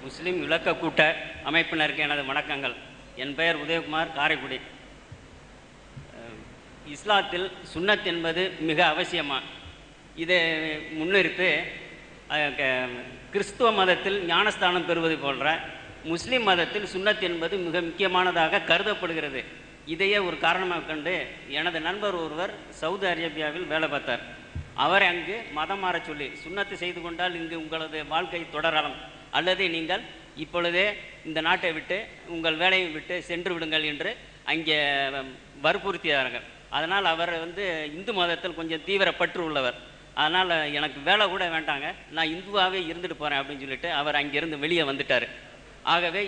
முஸ்லீம் விளக்க கூட்ட அமைப்பினருக்கு எனது வணக்கங்கள். என் பெயர் உதயகுமார், காரைக்குடி. இஸ்லாத்தில் சுன்னத் என்பது மிக அவசியமா? இதை முன்னிறுத்து கிறிஸ்துவ மதத்தில் ஞானஸ்தானம் பெறுவது போன்ற முஸ்லீம் மதத்தில் சுன்னத் என்பது மிக முக்கியமானதாக கருதப்படுகிறது. இதையே ஒரு காரணமாக கண்டு எனது நண்பர் ஒருவர் சவுதி அரேபியாவில் வேலை பார்த்தார். அவர் அங்கு மதம் மாற சொல்லி, சுன்னத்து செய்து கொண்டால் இங்கு உங்களது வாழ்க்கை தொடரலாம், அல்லது நீங்கள் இப்பொழுதே இந்த நாட்டை விட்டு உங்கள் வேலையை விட்டு சென்று விடுங்கள் என்று அங்கே வற்புறுத்தினார்கள். அதனால் அவர் இந்து மதத்தில் கொஞ்சம் தீவிர பற்று உள்ளவர். அதனால் எனக்கு வேலை கூட வேண்டாங்க, நான் இந்துவாகவே இருந்துட்டு போகிறேன் அப்படின்னு சொல்லிட்டு அவர் அங்கேருந்து வெளியே வந்துட்டார். ஆகவே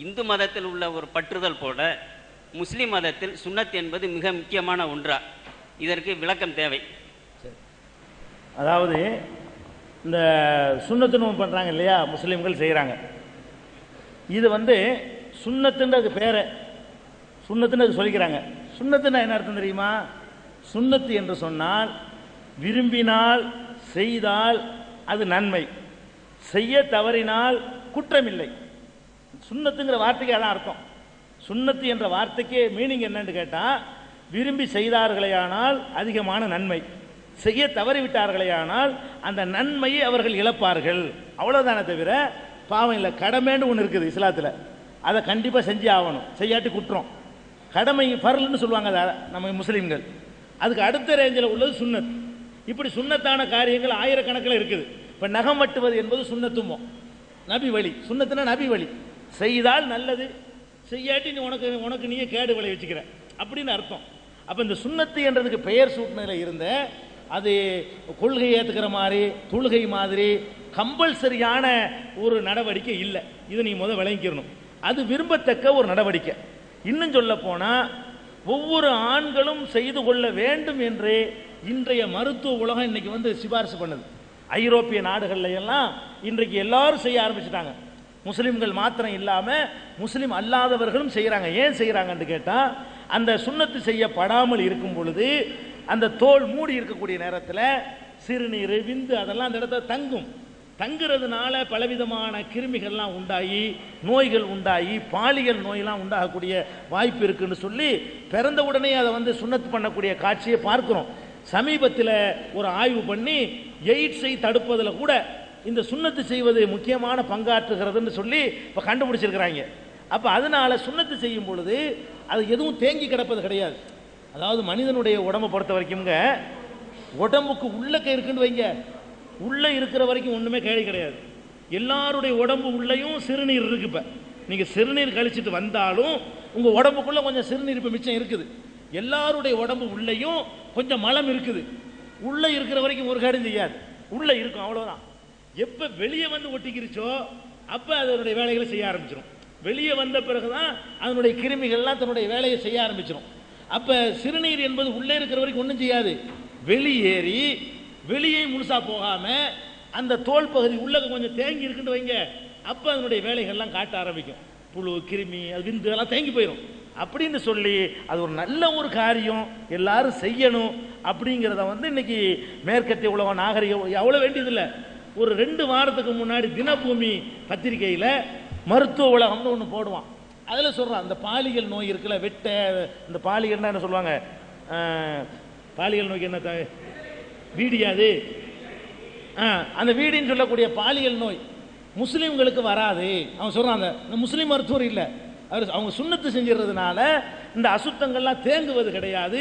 இந்து மதத்தில் உள்ள ஒரு பற்றுதல் போல முஸ்லீம் மதத்தில் சுன்னத் என்பது மிக முக்கியமான ஒன்றா? இதற்கு விளக்கம் தேவை. அதாவது இந்த சுன்னத்துன்னு பண்ணுறாங்க இல்லையா, முஸ்லீம்கள் செய்கிறாங்க. இது சுன்னத்துன்றது பேரை சுன்னத்துன்னு அது சொல்லிக்கிறாங்க. சுன்னத்துன்னா என்ன அர்த்தம் தெரியுமா? சுன்னத்து என்று சொன்னால் விரும்பினால் செய்தால் அது நன்மை, செய்ய தவறினால் குற்றமில்லை. சுன்னத்துங்கிற வார்த்தைக்கு அதான் அர்த்தம். சுன்னத்து என்ற வார்த்தைக்கு மீனிங் என்னன்னு கேட்டால், விரும்பி செய்தார்களேயானால் அதிகமான நன்மை, செய்ய தவறிவிட்டார்களேயானால் அந்த நன்மையை அவர்கள் இழப்பார்கள். அவ்வளோதானே தவிர பாவம் இல்லை. கடமைன்னு ஒன்று இருக்குது இஸ்லாத்தில், அதை கண்டிப்பாக செஞ்சு ஆகணும், செய்யாட்டி குற்றம். கடமை ஃபர்ல்னு சொல்லுவாங்க அதை நம்ம முஸ்லீம்கள். அதுக்கு அடுத்த ரேஞ்சில் உள்ளது சுன்னத். இப்படி சுன்னத்தான காரியங்கள் ஆயிரக்கணக்கில் இருக்குது. இப்போ நகம் வெட்டுவது என்பது சுன்னத்துமோ, நபி வழி. சுன்னத்துனா நபி வழி. செய்தால் நல்லது, செய்யாட்டி நீ உனக்கு நீயே கேடு விளை வச்சுக்கிற அப்படின்னு அர்த்தம். அப்போ இந்த சுன்னத்து என்றதுக்கு பெயர் சூட்நிலை இருந்த அது கொள்கை ஏற்றுக்கிற மாதிரி தொழுகை மாதிரி கம்பல்சரியான ஒரு நடவடிக்கை இல்லை. இது நீ விளங்கிக்கணும். அது விரும்பத்தக்க ஒரு நடவடிக்கை. இன்னும் சொல்ல போனால் ஒவ்வொரு ஆண்களும் செய்து கொள்ள வேண்டும் என்று இன்றைய மருத்துவ உலகம் இன்னைக்கு சிபாரிசு பண்ணுது. ஐரோப்பிய நாடுகள்ல எல்லாம் இன்றைக்கு எல்லாரும் செய்ய ஆரம்பிச்சுட்டாங்க. முஸ்லிம்கள் மாத்திரம் இல்லாமல் முஸ்லீம் அல்லாதவர்களும் செய்கிறாங்க. ஏன் செய்கிறாங்கன்னு கேட்டால், அந்த சுன்னத்து செய்யப்படாமல் இருக்கும் பொழுது அந்த தோல் மூடி இருக்கக்கூடிய நேரத்தில் சிறுநீர் விந்து அதெல்லாம் அந்த இடத்துல தங்குறதுனால பலவிதமான கிருமிகள்லாம் உண்டாகி நோய்கள் உண்டாகி பாலியல் நோயெல்லாம் உண்டாகக்கூடிய வாய்ப்பு இருக்குன்னு சொல்லி பிறந்த உடனே அதை சுன்னத்து பண்ணக்கூடிய காட்சியை பார்க்கிறோம். சமீபத்தில் ஒரு ஆய்வு பண்ணி எய்ட்ஸை தடுப்பதில் கூட இந்த சுன்னத்து செய்வது முக்கியமான பங்காற்றுகிறதுன்னு சொல்லி இப்போ கண்டுபிடிச்சிருக்கிறாங்க. அப்போ அதனால சுன்னத்து செய்யும் பொழுது அது எதுவும் தேங்கி கிடப்பது கிடையாது. அதாவது மனிதனுடைய உடம்பை பொறுத்த வரைக்கும்ங்க, உடம்புக்கு உள்ளக்க இருக்குன்னு வைங்க, உள்ளே இருக்கிற வரைக்கும் ஒன்றுமே கேள்வி கிடையாது. எல்லாருடைய உடம்பு உள்ளேயும் சிறுநீர் இருக்கு. இப்போ நீங்கள் சிறுநீர் கழிச்சிட்டு வந்தாலும் உங்கள் உடம்புக்குள்ளே கொஞ்சம் சிறுநீர் இப்போ மிச்சம் இருக்குது. எல்லாருடைய உடம்பு உள்ளேயும் கொஞ்சம் மலம் இருக்குது. உள்ளே இருக்கிற வரைக்கும் ஒரு கேடும் செய்யாது, உள்ளே இருக்கும், அவ்வளோதான். எப்போ வெளியே ஒட்டிக்கிருச்சோ அப்போ அதனுடைய வேலைகளை செய்ய ஆரம்பிச்சிடும். வெளியே வந்த பிறகுதான் அதனுடைய கிருமிகள்லாம் தன்னுடைய வேலையை செய்ய ஆரம்பிச்சிடும். அப்போ சிறுநீர் என்பது உள்ளே இருக்கிற வரைக்கும் ஒன்றும் செய்யாது. வெளியேறி வெளியே முழுசா போகாமல் அந்த தோல் பகுதி உள்ள கொஞ்சம் தேங்கி இருக்குன்னு வைங்க, அப்போ அதனுடைய வேலைகள்லாம் காட்ட ஆரம்பிக்கும். புழு கிருமி அது விந்து எல்லாம் தேங்கி போயிடும். அப்படின்னு சொல்லி அது ஒரு நல்ல ஒரு காரியம், எல்லாரும் செய்யணும் அப்படிங்கிறத இன்னைக்கு மேற்கத்திய உலகம் நாகரிகம் அவ்வளோ வேண்டியதில்லை. ஒரு 2 வாரத்துக்கு முன்னாடி தினபூமி பத்திரிகையில் மருத்துவ உலகம்னு ஒன்று போடுவான். அதில் சொல்கிறான், அந்த பாலியல் நோய் இருக்குல்ல, இந்த பாலியல்னா என்ன சொல்லுவாங்க, பாலியல் நோய்க்கு என்ன வீடியாது, அந்த வீடின்னு சொல்லக்கூடிய பாலியல் நோய் முஸ்லீம்களுக்கு வராது. அவன் சொல்கிறான், அந்த முஸ்லீம் மருத்துவர் இல்லை, அவங்க சுன்னத்து செஞ்சிடறதுனால இந்த அசுத்தங்கள்லாம் தேங்குவது கிடையாது,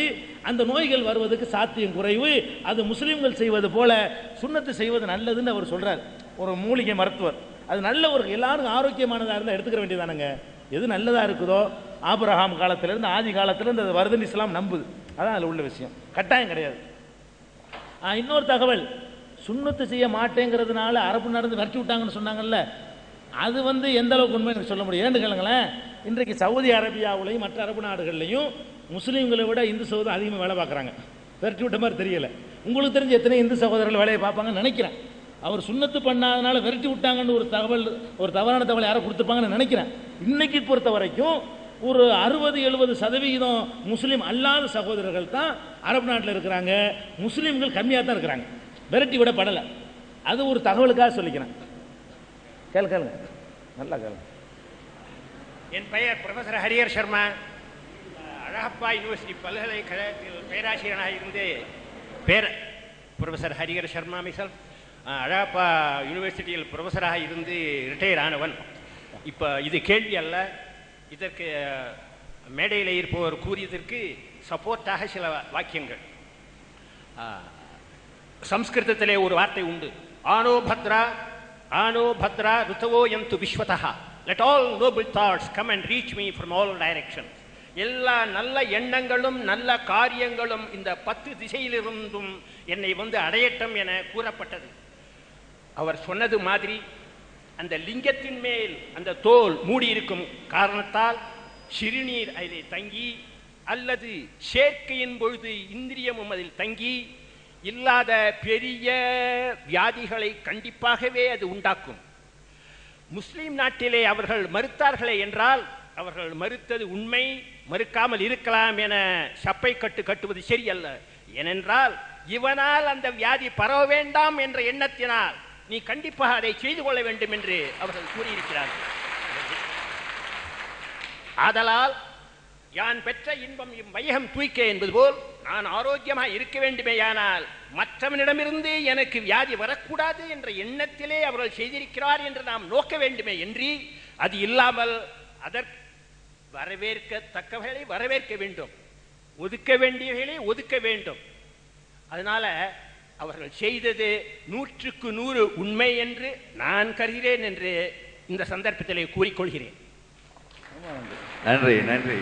அந்த நோய்கள் வருவதற்கு சாத்தியம் குறைவு, அது முஸ்லீம்கள் செய்வது போல சுன்னத்து செய்வது நல்லதுன்னு அவர் சொல்கிறார். ஒரு மூலிகை மருத்துவர். அது நல்ல ஒரு எல்லாருக்கும் ஆரோக்கியமானதாக இருந்தால் எடுத்துக்கிற வேண்டியதானுங்க. எது நல்லதாக இருக்குதோ ஆபிரகாம் காலத்திலேருந்து ஆதி காலத்திலேருந்து அது வருதுன்னு இஸ்லாம் நம்புது. அதான் அதில் உள்ள விஷயம், கட்டாயம் கிடையாது. இன்னொரு தகவல், சுன்னத்து செய்ய மாட்டேங்கிறதுனால அரபு நடந்து விரட்டி விட்டாங்கன்னு சொன்னாங்கல்ல, அது எந்த அளவுக்கு உண்மை எனக்கு சொல்ல முடியும். ஏன்னு கேளுங்களேன், இன்றைக்கு சவுதி அரேபியாவிலையும் மற்ற அரபு நாடுகள்லையும் முஸ்லீம்களை விட இந்து சகோதரர் அதிகமாக வேலை பார்க்குறாங்க. விரட்டி விட்ட மாதிரி தெரியல. உங்களுக்கு தெரிஞ்ச எத்தனை இந்து சகோதரர்கள் வேலையை பார்ப்பாங்கன்னு நினைக்கிறேன். அவர் சுன்னத்து பண்ணாதனால விரட்டி விட்டாங்கன்னு ஒரு தவறான தகவல் யாரை கொடுத்துருப்பாங்கன்னு நினைக்கிறேன். இன்னைக்கு பொறுத்த வரைக்கும் ஒரு 60-70% முஸ்லீம் அல்லாத சகோதரர்கள் தான் அரபு நாட்டில் இருக்கிறாங்க. முஸ்லீம்கள் கம்மியாக தான் இருக்கிறாங்க, விரட்டி விடப்படலை. அது ஒரு தகவலுக்காக சொல்லிக்கிறேன். கேளுங்க நல்லா கேளுங்க. என் பெயர் ப்ரொஃபஸர் ஹரிஹர் சர்மா. அழகப்பா யூனிவர்சிட்டி பல்கலைக்கழகத்தில் பேராசிரியராக இருந்து ப்ரொஃபஸர் ஹரிஹர் சர்மா மிசல் அழகப்பா யூனிவர்சிட்டியில் ப்ரொஃபஸராக இருந்து ரிட்டையர் ஆனவன். இப்போ இது கேள்வி அல்ல, இதற்கு மேடையில் இருப்பவர் கூறியதற்கு சப்போர்ட்டாக சில வாக்கியங்கள். சம்ஸ்கிருதத்திலே ஒரு வார்த்தை உண்டு, ஆனோ பத்ரா ருத்தவோ யந்து விஸ்வதா, let all noble thoughts come and reach me from all directions. எல்லா நல்ல எண்ணங்களும் நல்ல காரியங்களும் இந்த 10 திசையிலிருந்தும் என்னை அடையட்டும் என கூறப்பட்டது. அவர் சொன்னது மாதிரி அந்த லிங்கத்தின் மேல் அந்த தோல் மூடியிருக்கும் காரணத்தால் சிறுநீர் அதில் தங்கி அல்லது சேர்க்கையின் பொழுது இந்திரியமும் அதில் தங்கி இல்லாத பெரிய வியாதிகளை கண்டிப்பாகவே அது உண்டாக்கும். முஸ்லிம் நாட்டிலே அவர்கள் மறுத்தார்களே என்றால் அவர்கள் மறுத்தது உண்மை, மறுக்காமல் இருக்கலாம் என சப்பை கட்டுவது சரியல்ல. ஏனென்றால் இவனால் அந்த வியாதி பரவ வேண்டாம் என்ற எண்ணத்தினால் நீ கண்டிப்பாக அதை செய்து கொள்ள வேண்டும் என்று அவர்கள் கூறியிருக்கிறார்கள். ஆதலால் யான் பெற்ற இன்பம் வையகம் தூய்க்க என்பது போல் நான் ஆரோக்கியமாக இருக்க வேண்டுமேயானால் மற்றவனிடமிருந்து எனக்கு வியாதி வரக்கூடாது என்ற எண்ணத்திலே அவர்கள் செய்திருக்கிறார் என்று நாம் நோக்க வேண்டுமே என்று, அது இல்லாமல் அதற்கு வரவேற்கத்தக்கவர்களை வரவேற்க வேண்டும், ஒதுக்க வேண்டியவர்களை ஒதுக்க வேண்டும். அதனால அவர்கள் செய்தது 100க்கு 100 உண்மை என்று நான் கருதுகிறேன் என்று இந்த சந்தர்ப்பத்திலே கூறிக்கொள்கிறேன். நன்றி.